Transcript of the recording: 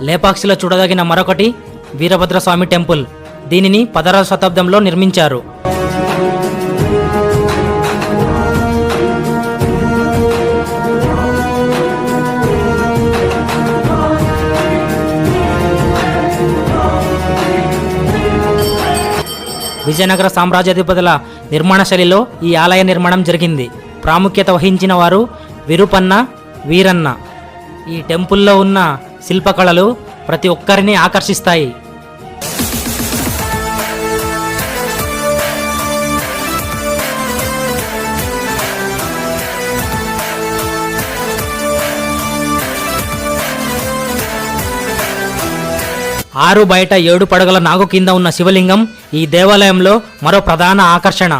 లేపాక్షిలో చూడదగిన మరొకటి వీరభద్రస్వామి టెంపుల్. దీనిని 16వ శతాబ్దంలో నిర్మించారు. విజయనగర సామ్రాజ్యాధిపతుల నిర్మాణ శైలిలో ఈ ఆలయ నిర్మాణం జరిగింది. ప్రాముఖ్యత వహించిన వారు విరుపన్న, వీరన్న. ఈ టెంపుల్లో ఉన్న శిల్పకళలు ప్రతి ఒక్కరిని ఆకర్షిస్తాయి. ఆరు బయట 7 పడగల నాగు కింద ఉన్న శివలింగం ఈ దేవాలయంలో మరో ప్రధాన ఆకర్షణ.